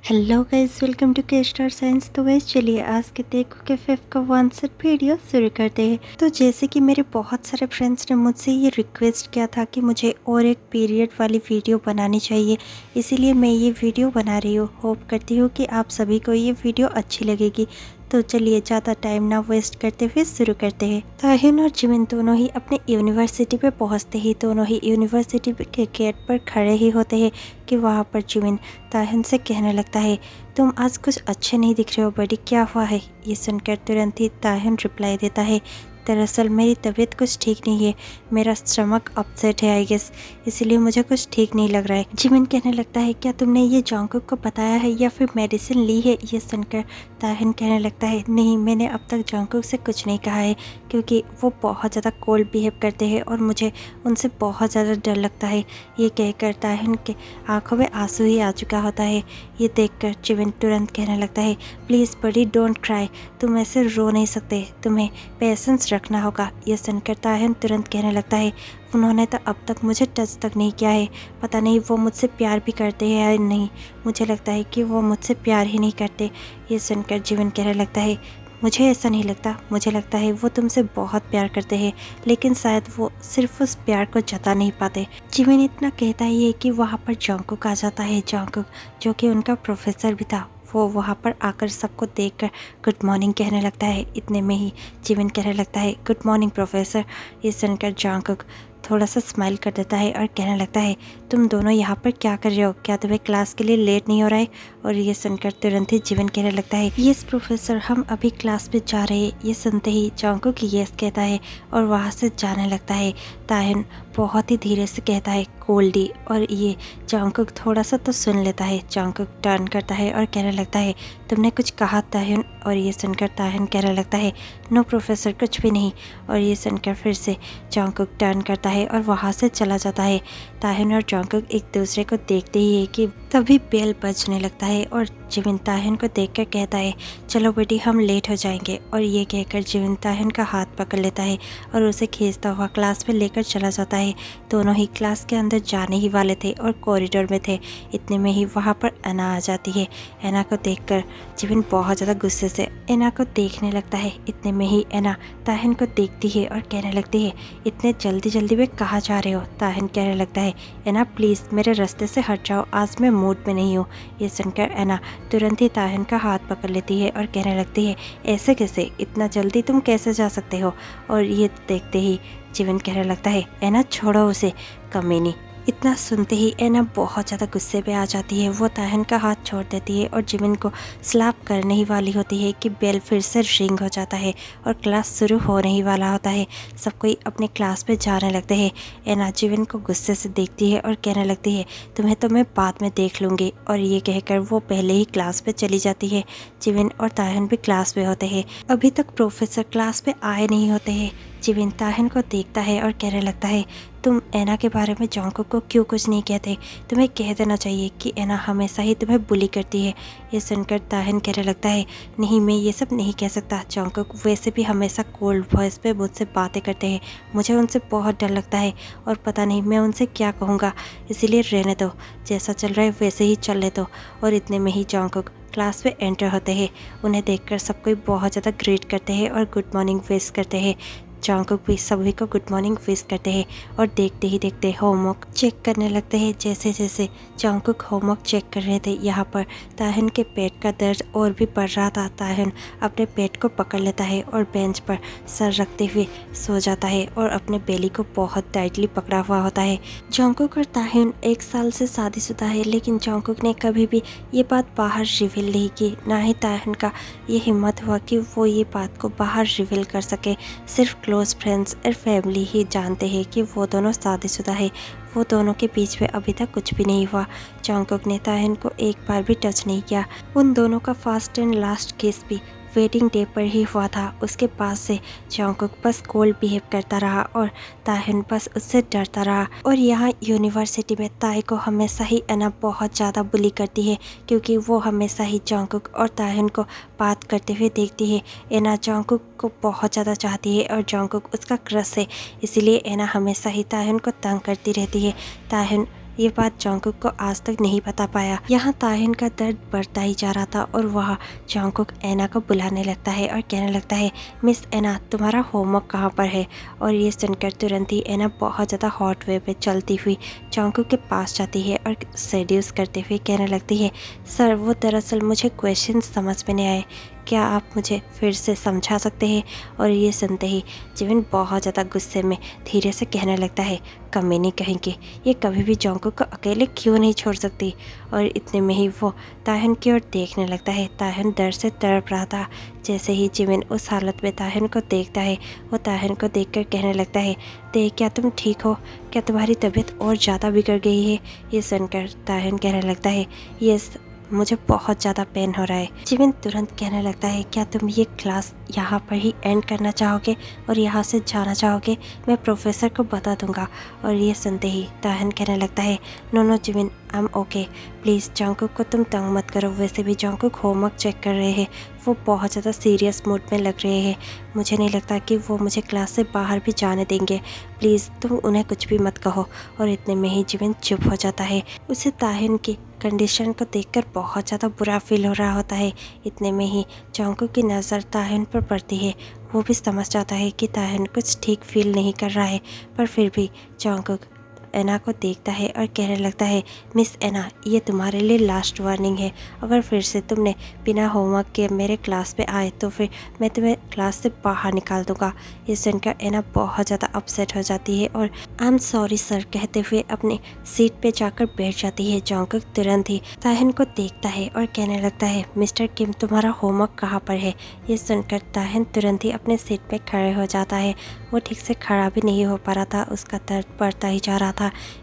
Hello guys, welcome to के star signs. तो guys चलिए आज के देखो के फिफ्थ का वन सेट वीडियो शुरू करते हैं। तो जैसे कि मेरे बहुत सारे फ्रेंड्स ने मुझसे ये रिक्वेस्ट किया था कि मुझे और एक पीरियड वाली वीडियो बनानी चाहिए, इसीलिए मैं ये वीडियो बना रही हूँ। होप करती हूँ कि आप सभी को ये वीडियो अच्छी लगेगी। तो चलिए ज़्यादा टाइम ना वेस्ट करते हुए शुरू करते हैं। ताहिन और जिमिन दोनों ही अपने यूनिवर्सिटी पे पहुंचते ही दोनों ही यूनिवर्सिटी के गेट पर खड़े ही होते हैं कि वहाँ पर जिमिन ताहिन से कहने लगता है, तुम आज कुछ अच्छे नहीं दिख रहे हो बड़ी, क्या हुआ है। ये सुनकर तुरंत ही ताहिन रिप्लाई देता है, दरअसल मेरी तबीयत कुछ ठीक नहीं है, मेरा स्टमक अपसेट है आई गेस, इसलिए मुझे कुछ ठीक नहीं लग रहा है। जिमिन कहने लगता है, क्या तुमने ये जॉन्गकुक को बताया है या फिर मेडिसिन ली है। ये सुनकर ताहिन कहने लगता है, नहीं मैंने अब तक जॉन्गकुक से कुछ नहीं कहा है, क्योंकि वो बहुत ज़्यादा कोल्ड बिहेव करते हैं और मुझे उनसे बहुत ज़्यादा डर लगता है। ये कहकर ताहिन के आंखों में आंसू ही आ चुका होता है। ये देखकर जिमिन तुरंत कहने लगता है, प्लीज़ बड़ी डोंट क्राई, तुम ऐसे रो नहीं सकते, तुम्हें पेशेंस रखना होगा। ये सुनकर ताहिन तुरंत कहने लगता है, उन्होंने तो अब तक मुझे टच तक नहीं किया है, पता नहीं वो मुझसे प्यार भी करते हैं या नहीं, मुझे लगता है कि वो मुझसे प्यार ही नहीं करते। ये सुनकर जिमिन कहने लगता है, मुझे ऐसा नहीं लगता, मुझे लगता है वो तुमसे बहुत प्यार करते हैं, लेकिन शायद वो सिर्फ उस प्यार को जता नहीं पाते। जिमिन इतना कहता ही है कि वहाँ पर जॉन्गकुक आ जाता है। जॉन्गकुक जो कि उनका प्रोफेसर भी था, वो वहाँ पर आकर सबको देखकर गुड मॉर्निंग कहने लगता है। इतने में ही जिमिन कहने लगता है, गुड मॉर्निंग प्रोफेसर। ये सुनकर जॉन्गकुक थोड़ा सा स्माइल कर देता है और कहने लगता है, तुम दोनों यहाँ पर क्या कर रहे हो, क्या तुम्हें क्लास के लिए लेट नहीं हो रहा है। और ये सुनकर तुरंत ही जिमिन कहने लगता है, यस प्रोफेसर, हम अभी क्लास में जा रहे हैं। ये सुनते ही जॉन्गकुक यस कहता है और वहाँ से जाने लगता है। ताहिन बहुत ही धीरे से कहता है, कोल्डी, और ये जॉन्गकुक थोड़ा सा तो सुन लेता है। जॉन्गकुक टर्न करता है और कहने लगता है, तुमने कुछ कहा ताहिन। और ये सुनकर ताहिन कहने लगता है, नो प्रोफेसर कुछ भी नहीं। और ये सुनकर फिर से जॉन्गकुक टर्न करता है और वहाँ से चला जाता है। ताहिन और जॉन्गकुक एक दूसरे को देखते ही है कि तभी बेल बजने लगता है और जिमिन ताहिन को देखकर कहता है, चलो बेटी हम लेट हो जाएंगे। और ये कहकर जिमिन ताहिन का हाथ पकड़ लेता है और उसे खींचता हुआ क्लास में लेकर चला जाता है। दोनों ही क्लास के अंदर जाने ही वाले थे और कॉरिडोर में थे। इतने में ही वहाँ पर एना आ जाती है। एना को देखकर जिमिन बहुत ज़्यादा गुस्से से एना को देखने लगता है। इतने में ही एना ताहिन को देखती है और कहने लगती है, इतने जल्दी जल्दी वे कहाँ जा रहे हो। ताहिन कहने लगता है, एना प्लीज़ मेरे रास्ते से हट जाओ, आज मैं मूड में नहीं हूँ। ये सुनकर एना तुरंत ही ताहिन का हाथ पकड़ लेती है और कहने लगती है, ऐसे कैसे, इतना जल्दी तुम कैसे जा सकते हो। और ये देखते ही जिमिन कहने लगता है, एना छोड़ो उसे कमीनी। इतना सुनते ही एना बहुत ज़्यादा गुस्से पे आ जाती है। वो ताहिन का हाथ छोड़ देती है और जिमिन को स्लैप करने ही वाली होती है कि बेल फिर से रिंग हो जाता है और क्लास शुरू होने ही वाला होता है। सब कोई अपने क्लास पे जाने लगते हैं। एना जिमिन को गुस्से से देखती है और कहने लगती है, तुम्हें तो मैं बाद में देख लूँगी। और ये कहकर वो पहले ही क्लास पे चली जाती है। जिमिन और ताहिन भी क्लास पे होते हैं। अभी तक प्रोफेसर क्लास पे आए नहीं होते हैं। जिमिन ताहिन को देखता है और कहने लगता है, तुम एना के बारे में जॉन्गकुक को क्यों कुछ नहीं कहते, तुम्हें कह देना चाहिए कि एना हमेशा ही तुम्हें बुली करती है। ये सुनकर ताहिन कहने लगता है, नहीं मैं ये सब नहीं कह सकता, जॉन्गकुक वैसे भी हमेशा कोल्ड वॉइस पे मुझसे बातें करते हैं, मुझे उनसे बहुत डर लगता है और पता नहीं मैं उनसे क्या कहूँगा, इसीलिए रहने दो, जैसा चल रहा है वैसे ही चलने दो। और इतने में ही जॉन्गकुक क्लास में एंटर होते हैं। उन्हें देखकर सब कोई बहुत ज़्यादा ग्रीट करते हैं और गुड मॉर्निंग विश करते हैं। जॉन्गकुक भी सभी को गुड मॉर्निंग विश करते हैं और देखते ही देखते होमवर्क चेक करने लगते हैं। जैसे जैसे जॉन्गकुक होमवर्क चेक कर रहे थे, यहाँ पर ताहिन के पेट का दर्द और भी बढ़ रहा था। ताहिन अपने पेट को पकड़ लेता है और बेंच पर सर रखते हुए सो जाता है और अपने बेली को बहुत टाइटली पकड़ा हुआ होता है। जॉन्गकुक और ताहिन 1 साल से शादीशुदा है, लेकिन जॉन्गकुक ने कभी भी ये बात बाहर रिवील नहीं की, ना ही ताहिन का ये हिम्मत हुआ कि वो ये बात को बाहर रिवील कर सके। सिर्फ क्लोज फ्रेंड्स और फैमिली ही जानते हैं कि वो दोनों शादीशुदा है। वो दोनों के बीच में अभी तक कुछ भी नहीं हुआ। जॉन्गकुक ने ताहिन को एक बार भी टच नहीं किया। उन दोनों का फर्स्ट एंड लास्ट किस भी वेडिंग डे पर ही हुआ था। उसके बाद से जॉन्गकुक बस कोल्ड बिहेव करता रहा और ताहिन बस उससे डरता रहा। और यहाँ यूनिवर्सिटी में ताई को हमेशा ही एना बहुत ज़्यादा बुली करती है, क्योंकि वो हमेशा ही जॉन्गकुक और ताहिन को बात करते हुए देखती है। एना जॉन्गकुक को बहुत ज़्यादा चाहती है और जॉन्गकुक उसका क्रश है, इसीलिए एना हमेशा ही ताहिन को तंग करती रहती है। ताहिन ये बात जॉन्गकुक को आज तक नहीं बता पाया। यहाँ ताहिन का दर्द बढ़ता ही जा रहा था और वह जॉन्गकुक एना को बुलाने लगता है और कहने लगता है, मिस एना, तुम्हारा होमवर्क कहाँ पर है? और ये सुनकर तुरंत ही एना बहुत ज़्यादा हॉट वे पे चलती हुई जॉन्गकुक के पास जाती है और सेड्यूस करते हुए कहने लगती है, सर वो दरअसल मुझे क्वेश्चन समझ में नहीं आए, क्या आप मुझे फिर से समझा सकते हैं? और ये सुनते ही जिमिन बहुत ज़्यादा गुस्से में धीरे से कहने लगता है, कमीनी कहेंगे, ये कभी भी जॉन्गकुक को अकेले क्यों नहीं छोड़ सकती? और इतने में ही वो ताहिन की ओर देखने लगता है। ताहिन डर से तड़प रहा था। जैसे ही जिमिन उस हालत में ताहिन को देखता है, वो ताहिन को देखकर कहने लगता है, देख, क्या तुम ठीक हो? क्या तुम्हारी तबीयत और ज़्यादा बिगड़ गई है? ये सुनकर ताहिन कहने लगता है, यस, मुझे बहुत ज़्यादा पेन हो रहा है। जिमिन तुरंत कहने लगता है, क्या तुम ये क्लास यहाँ पर ही एंड करना चाहोगे और यहाँ से जाना चाहोगे? मैं प्रोफेसर को बता दूंगा। और ये सुनते ही ताहिन कहने लगता है, no no Jimin, I am okay, please Jungkook को तुम तंग मत करो। वैसे भी जॉन्गकुक होमवर्क चेक कर रहे हैं, वो बहुत ज़्यादा सीरियस मूड में लग रहे हैं। मुझे नहीं लगता कि वो मुझे क्लास से बाहर भी जाने देंगे। प्लीज़ तुम उन्हें कुछ भी मत कहो। और इतने में ही जिमिन चुप हो जाता है। उसे ताहिन की कंडीशन को देखकर बहुत ज़्यादा बुरा फील हो रहा होता है। इतने में ही जॉन्गकुक की नज़र ताहिन पर पड़ती है। वो भी समझ जाता है कि ताहिन कुछ ठीक फील नहीं कर रहा है, पर फिर भी जॉन्गकुक एना को देखता है और कहने लगता है, मिस एना, ये तुम्हारे लिए लास्ट वार्निंग है। अगर फिर से तुमने बिना होमवर्क के मेरे क्लास पे आए तो फिर मैं तुम्हें क्लास से बाहर निकाल दूंगा। ये सुनकर एना बहुत ज़्यादा अपसेट हो जाती है और आई एम सॉरी सर कहते हुए अपनी सीट पे जाकर बैठ जाती है। जॉन्गकुक तुरंत ही ताहिन को देखता है और कहने लगता है, मिस्टर किम, तुम्हारा होमवर्क कहाँ पर है? ये सुनकर ताहिन तुरंत ही अपने सीट पे खड़े हो जाता है। वो ठीक से खड़ा भी नहीं हो पा रहा था, उसका दर्द बढ़ता ही जा रहा था।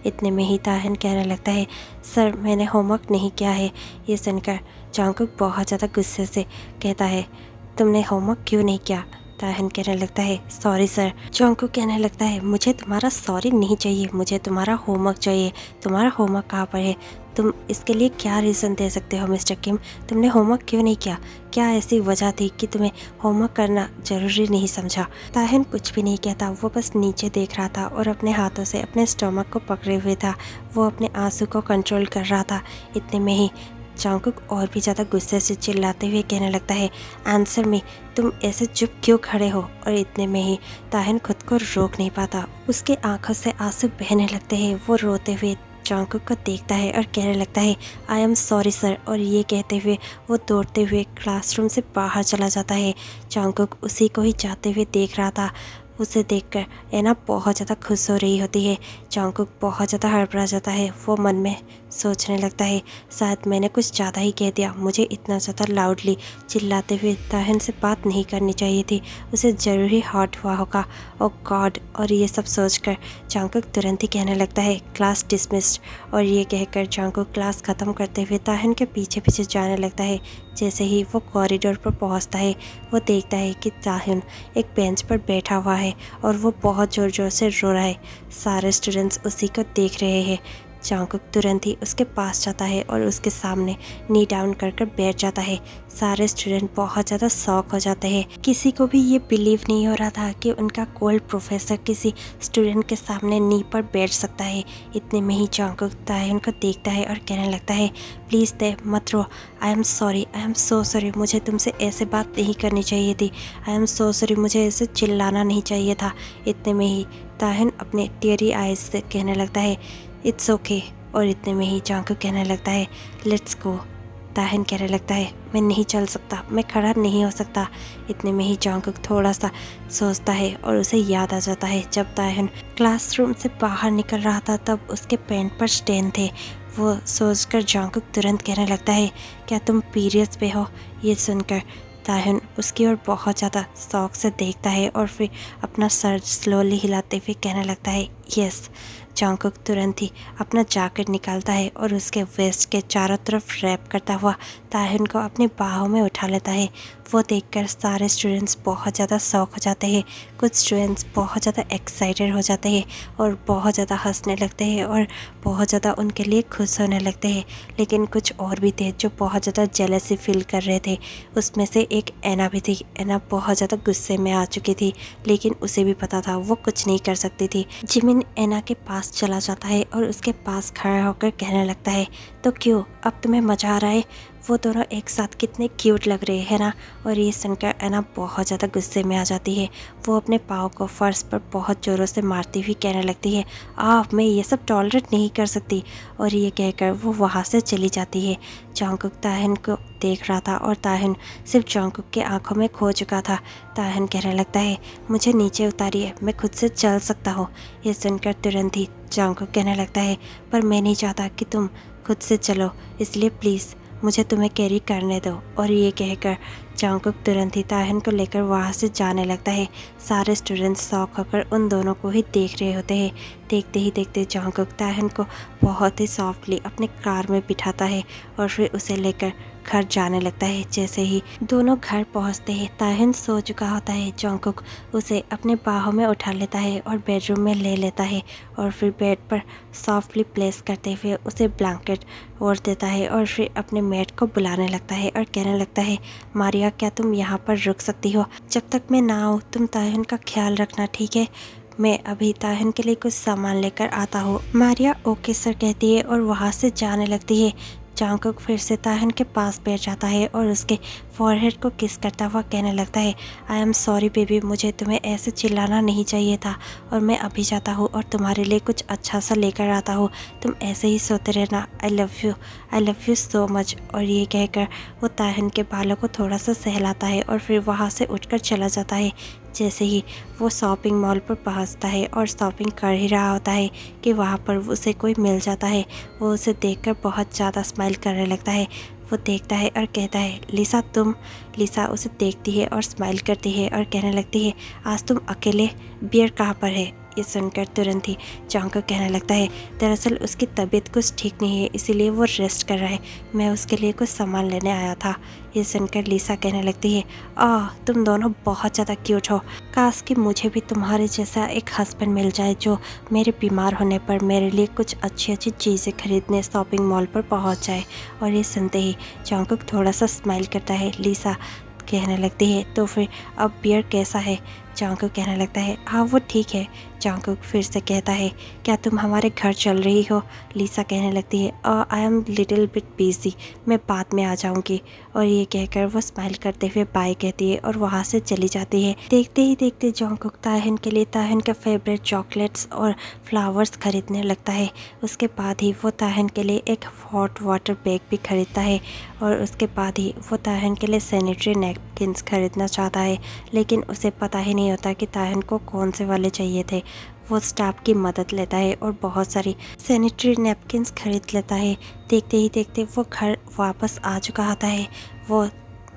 इतने में ही ताहिन कहने लगता है, सर मैंने होमवर्क नहीं किया है। ये सुनकर जॉन्गकुक बहुत ज़्यादा गुस्से से कहता है, तुमने होमवर्क क्यों नहीं किया? ताहिन कहने लगता है, सॉरी सर। जॉन्गकुक कहने लगता है, मुझे तुम्हारा सॉरी नहीं चाहिए, मुझे तुम्हारा होमवर्क चाहिए। तुम्हारा होमवर्क कहाँ पर है? तुम इसके लिए क्या रीज़न दे सकते हो मिस्टर किम? तुमने होमवर्क क्यों नहीं किया? क्या ऐसी वजह थी कि तुम्हें होमवर्क करना ज़रूरी नहीं समझा? ताहिन कुछ भी नहीं कहता, वो बस नीचे देख रहा था और अपने हाथों से अपने स्टमक को पकड़े हुए था। वो अपने आंसू को कंट्रोल कर रहा था। इतने में ही जॉन्गकुक और भी ज़्यादा गुस्से से चिल्लाते हुए कहने लगता है, आंसर मी, तुम ऐसे चुप क्यों खड़े हो? और इतने में ही ताहिन खुद को रोक नहीं पाता, उसके आंखों से आंसू बहने लगते हैं। वो रोते हुए जॉन्गकुक को देखता है और कहने लगता है, आई एम सॉरी सर। और ये कहते हुए वो दौड़ते हुए क्लासरूम से बाहर चला जाता है। जॉन्गकुक उसी को ही जाते हुए देख रहा था। उसे देखकर एना बहुत ज़्यादा खुश हो रही होती है। जॉन्गकुक बहुत ज़्यादा हड़बड़ा जाता है। वो मन में सोचने लगता है, शायद मैंने कुछ ज़्यादा ही कह दिया, मुझे इतना ज़्यादा लाउडली चिल्लाते हुए ताहिन से बात नहीं करनी चाहिए थी, उसे ज़रूर ही हर्ट हुआ होगा। ओ गॉड। और ये सब सोचकर जॉन्गकुक तुरंत ही कहने लगता है, क्लास डिसमिस्ड। और ये कहकर जॉन्गकुक क्लास ख़त्म करते हुए ताहिन के पीछे पीछे जाने लगता है। जैसे ही वो कॉरिडोर पर पहुंचता है, वो देखता है कि ताहिन एक बेंच पर बैठा हुआ है और वो बहुत ज़ोर ज़ोर से रो रहा है। सारे स्टूडेंट्स उसी को देख रहे हैं। जॉन्गकुक तुरंत ही उसके पास जाता है और उसके सामने नी डाउन कर कर बैठ जाता है। सारे स्टूडेंट बहुत ज़्यादा शॉक हो जाते हैं। किसी को भी ये बिलीव नहीं हो रहा था कि उनका कोल्ड प्रोफेसर किसी स्टूडेंट के सामने नी पर बैठ सकता है। इतने में ही जॉन्गकुक ताहिन को देखता है और कहने लगता है, प्लीज़ दे मत रो, I am sorry, I am so sorry, मुझे तुमसे ऐसे बात नहीं करनी चाहिए थी, आई एम सो सॉरी, मुझे ऐसे चिल्लाना नहीं चाहिए था। इतने में ही ताहिन अपने टीयरी आइज से कहने लगता है, इट्स ओके। और इतने में ही जॉन्गकुक कहने लगता है, लेट्स गो। ताहिन कहने लगता है, मैं नहीं चल सकता, मैं खड़ा नहीं हो सकता। इतने में ही जॉन्गकुक थोड़ा सा सोचता है और उसे याद आ जाता है, जब ताहिन क्लासरूम से बाहर निकल रहा था तब उसके पैंट पर स्टेन थे। वो सोचकर जॉन्गकुक तुरंत कहने लगता है, क्या तुम पीरियड्स पे हो? ये सुनकर ताहिन उसकी ओर बहुत ज़्यादा शौक से देखता है और फिर अपना सर स्लोली हिलाते हुए कहने लगता है, यस। जॉन्गकुक तुरंत ही अपना जैकेट निकालता है और उसके वेस्ट के चारों तरफ रैप करता हुआ ताहिन को अपनी बाहों में उठा लेता है। वो देखकर सारे स्टूडेंट्स बहुत ज़्यादा शॉक हो जाते हैं। कुछ स्टूडेंट्स बहुत ज़्यादा एक्साइटेड हो जाते हैं और बहुत ज़्यादा हंसने लगते हैं और बहुत ज़्यादा उनके लिए खुश होने लगते हैं। लेकिन कुछ और भी थे जो बहुत ज़्यादा जेलसी फील कर रहे थे। उसमें से एक ऐना भी थी। ऐना बहुत ज़्यादा गुस्से में आ चुकी थी, लेकिन उसे भी पता था वो कुछ नहीं कर सकती थी। जिमिन ऐना के पास चला जाता है और उसके पास खड़ा होकर कहने लगता है, तो क्यों, अब तुम्हें मज़ा आ रहा है? वो दोनों एक साथ कितने क्यूट लग रहे हैं ना। और ये सुनकर ऐना बहुत ज़्यादा गुस्से में आ जाती है। वो अपने पाँव को फर्श पर बहुत ज़ोरों से मारती हुई कहने लगती है, मैं ये सब टॉलरेट नहीं कर सकती। और ये कहकर वो वहाँ से चली जाती है। जंगकुक ताहिन को देख रहा था और ताहिन सिर्फ जंगकुक के आंखों में खो चुका था। ताहिन कहने लगता है, मुझे नीचे उतारिए, मैं खुद से चल सकता हूँ। ये सुनकर तुरंत ही जंगकुक कहने लगता है, पर मैं नहीं चाहता कि तुम खुद से चलो, इसलिए प्लीज़ मुझे तुम्हें कैरी करने दो। और ये कहकर जंगकुक तुरंत ही ताहिन को लेकर वहाँ से जाने लगता है। सारे स्टूडेंट्स शॉक होकर उन दोनों को ही देख रहे होते हैं। देखते ही देखते जंगकुक ताहिन को बहुत ही सॉफ्टली अपने कार में बिठाता है और फिर उसे लेकर घर जाने लगता है। जैसे ही दोनों घर पहुंचते हैं, ताहिन सो चुका होता है। जंगकुक उसे अपने बाहों में उठा लेता है और बेडरूम में ले लेता है और फिर बेड पर सॉफ्टली प्लेस करते हुए उसे ब्लैंकेट ओढ़ देता है और फिर अपने मेड को बुलाने लगता है और कहने लगता है, मारिया, क्या तुम यहाँ पर रुक सकती हो? जब तक मैं ना आऊँ तुम ताहिन का ख्याल रखना, ठीक है? मैं अभी ताहिन के लिए कुछ सामान लेकर आता हूँ। मारिया ओके सर कहती है और वहाँ से जाने लगती है। जंगकुक फिर से ताहिन के पास बैठ जाता है और उसके फॉरहेड को किस करता हुआ कहने लगता है, आई एम सॉरी बेबी, मुझे तुम्हें ऐसे चिल्लाना नहीं चाहिए था और मैं अभी जाता हूँ और तुम्हारे लिए कुछ अच्छा सा लेकर आता हूँ। तुम ऐसे ही सोते रहना। आई लव यू सो मच। और ये कहकर वो ताहिन के बालों को थोड़ा सा सहलाता है और फिर वहाँ से उठकर चला जाता है। जैसे ही वो शॉपिंग मॉल पर पहुंचता है और शॉपिंग कर ही रहा होता है कि वहाँ पर उसे कोई मिल जाता है। वो उसे देखकर बहुत ज़्यादा स्माइल करने लगता है। वो देखता है और कहता है, लिसा तुम? लिसा उसे देखती है और स्माइल करती है और कहने लगती है, आज तुम अकेले? बियर कहाँ पर है? ये सुनकर तुरंत ही जंगकुक कहने लगता है, दरअसल उसकी तबीयत कुछ ठीक नहीं है, इसीलिए वो रेस्ट कर रहा है। मैं उसके लिए कुछ सामान लेने आया था। ये सुनकर लिसा कहने लगती है, तुम दोनों बहुत ज़्यादा क्यूट हो। काश कि मुझे भी तुम्हारे जैसा एक हस्बैंड मिल जाए जो मेरे बीमार होने पर मेरे लिए कुछ अच्छी अच्छी चीज़ें खरीदने शॉपिंग मॉल पर पहुंच जाए। और ये सुनते ही जंगकुक थोड़ा सा स्माइल करता है। लिसा कहने लगती है, तो फिर अब बियर कैसा है? जंगकुक कहने लगता है, हाँ वो ठीक है। जंगकुक फिर से कहता है, क्या तुम हमारे घर चल रही हो? लिसा कहने लगती है, I am little bit busy, मैं बाद में आ जाऊंगी। और ये कहकर वो स्माइल करते हुए बाय कहती है और वहाँ से चली जाती है। देखते ही देखते जंगकुक ताहिन के लिए ताहिन का फेवरेट चॉकलेट्स और फ्लावर्स खरीदने लगता है। उसके बाद ही वो ताहिन के लिए एक हॉट वाटर बैग भी खरीदता है और उसके बाद ही वो ताहिन के लिए सैनिटरी नैपकिन्स खरीदना चाहता है, लेकिन उसे पता ही नहीं होता कि ताहिन को कौन से वाले चाहिए थे। वो स्टाफ की मदद लेता है और बहुत सारी सैनिटरी नैपकिन्स खरीद लेता है। देखते ही देखते वो घर वापस आ चुका होता है। वो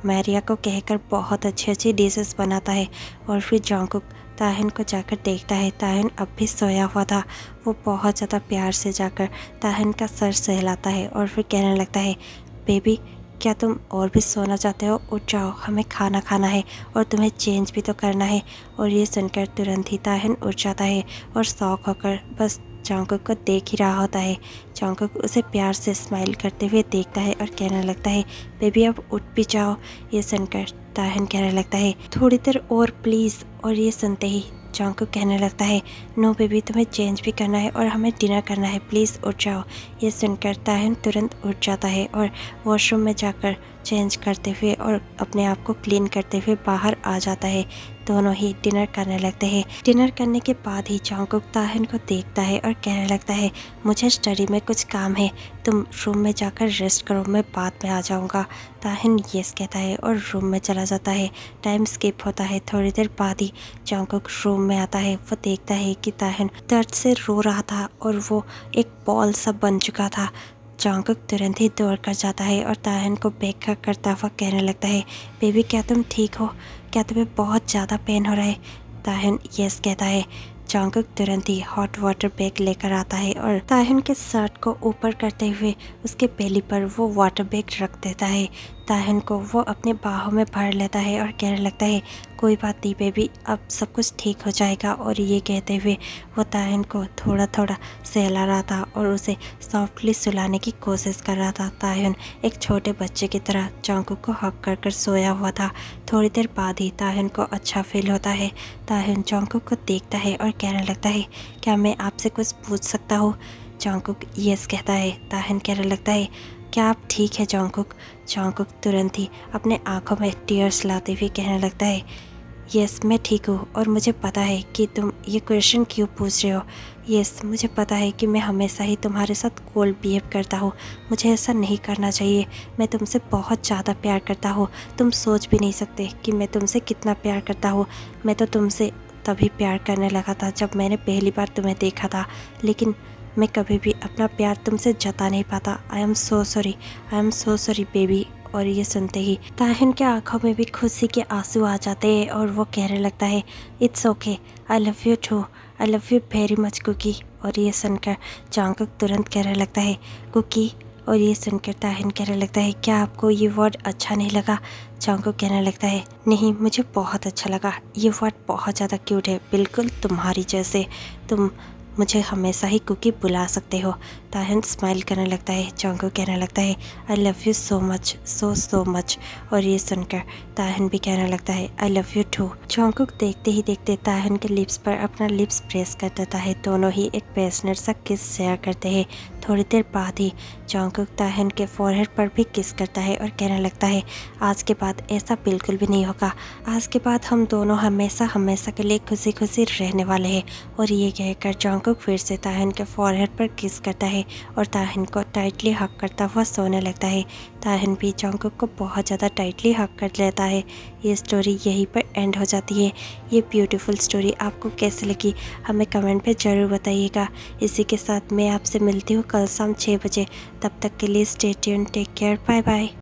मारिया को कहकर बहुत अच्छी अच्छी डिशेस बनाता है और फिर जंगकुक ताहिन को जाकर देखता है। ताहिन अब भी सोया हुआ था। वो बहुत ज़्यादा प्यार से जाकर ताहिन का सर सहलाता है और फिर कहने लगता है, बेबी, क्या तुम और भी सोना चाहते हो? उठ जाओ, हमें खाना खाना है और तुम्हें चेंज भी तो करना है। और ये सुनकर तुरंत ही ताहिन उठ जाता है और शौक होकर बस जंगकुक को देख ही रहा होता है। जंगकुक उसे प्यार से स्माइल करते हुए देखता है और कहने लगता है, बेबी अब उठ भी जाओ। ये सुनकर ताहिन कहने लगता है, थोड़ी देर और प्लीज़। और ये सुनते ही जंगकुक कहने लगता है, नो बेबी, तुम्हें चेंज भी करना है और हमें डिनर करना है, प्लीज़ उठ जाओ। ये सुनकर ताहिन तुरंत उठ जाता है और वॉशरूम में जाकर चेंज करते हुए और अपने आप को क्लीन करते हुए बाहर आ जाता है। दोनों ही डिनर करने लगते हैं। डिनर करने के बाद ही जंगकुक ताहिन को देखता है और कहने लगता है, मुझे स्टडी में कुछ काम है, तुम रूम में जाकर रेस्ट करो, मैं बाद में आ जाऊँगा। ताहिन यस कहता है और रूम में चला जाता है। टाइम स्किप होता है। थोड़ी देर बाद ही जंगकुक रूम में आता है। वो देखता है कि ताहिन दर्द से रो रहा था और वो एक बॉल सा बन चुका था। जंगकुक तुरंत ही दौड़ कर जाता है और ताहिन को बेखा करता हुआ कहने लगता है, बेबी क्या तुम ठीक हो? क्या तुम्हें बहुत ज़्यादा पेन हो रहा है? ताहिन यस कहता है। जंगकुक तुरंत ही हॉट वाटर बैग लेकर आता है और ताहिन के शर्ट को ऊपर करते हुए उसके बेली पर वो वाटर बैग रख देता है। ताहिन को वो अपने बाहों में भर लेता है और कहने लगता है कोई बात नहीं बेबी, अब सब कुछ ठीक हो जाएगा। और ये कहते हुए वो ताहिन को थोड़ा थोड़ा सहला रहा था और उसे सॉफ्टली सुलाने की कोशिश कर रहा था। ताहिन एक छोटे बच्चे की तरह जंगकुक को हक कर कर सोया हुआ था। थोड़ी देर बाद ही ताहिन को अच्छा फील होता है। ताहिन जंगकुक को देखता है और कहने लगता है क्या मैं आपसे कुछ पूछ सकता हूँ? जंगकुक यस कहता है। ताहिन कहने लगता है क्या आप ठीक है जंगकुक? जंगकुक तुरंत ही अपने आंखों में टीयर्स लाते हुए कहने लगता है यस मैं ठीक हूँ और मुझे पता है कि तुम ये क्वेश्चन क्यों पूछ रहे हो। यस मुझे पता है कि मैं हमेशा ही तुम्हारे साथ कोल्ड बिहेव करता हूँ, मुझे ऐसा नहीं करना चाहिए। मैं तुमसे बहुत ज़्यादा प्यार करता हूँ, तुम सोच भी नहीं सकते कि मैं तुमसे कितना प्यार करता हूँ। मैं तो तुमसे तभी प्यार करने लगा था जब मैंने पहली बार तुम्हें देखा था, लेकिन मैं कभी भी अपना प्यार तुमसे जता नहीं पाता। आई एम सो सॉरी बेबी। और ये सुनते ही ताहिन के आंखों में भी खुशी के आंसू आ जाते हैं और वो कहने लगता है it's okay, I love you too, I love you very much Kookie. और ये सुनकर जंगकुक तुरंत कहने लगता है कुकी। और ये सुनकर ताहिन कहने लगता है क्या आपको ये वर्ड अच्छा नहीं लगा? जंगकुक कहने लगता है नहीं मुझे बहुत अच्छा लगा, ये वर्ड बहुत ज़्यादा क्यूट है, बिल्कुल तुम्हारी जैसे। तुम मुझे हमेशा ही कुकी बुला सकते हो। ताहिन स्माइल करने लगता है। जंगकुक कहने लगता है I love you so much, so much. और ये सुनकर ताहिन भी कहने लगता है I love you too. Jungkook देखते ही देखते ताहिन के लिप्स पर अपना लिप्स प्रेस कर देता है। दोनों ही एक पैशनेट सा किस शेयर करते हैं। थोड़ी देर बाद ही जंगकुक ताहिन के फोरहेड पर भी किस करता है और कहने लगता है आज के बाद ऐसा बिल्कुल भी नहीं होगा, आज के बाद हम दोनों हमेशा के लिए खुशी खुशी रहने वाले हैं। और ये कहकर जंगकुक फिर से ताहिन के फोरहेड पर किस करता है और ताहिन को टाइटली हक करता हुआ सोने लगता है। ताहिन भी जंगकुक को बहुत ज़्यादा टाइटली हक कर लेता है। ये स्टोरी यहीं पर एंड हो जाती है। ये ब्यूटीफुल स्टोरी आपको कैसी लगी हमें कमेंट पे ज़रूर बताइएगा। इसी के साथ मैं आपसे मिलती हूँ कल शाम 6 बजे। तब तक के लिए stay tuned, take care, bye bye.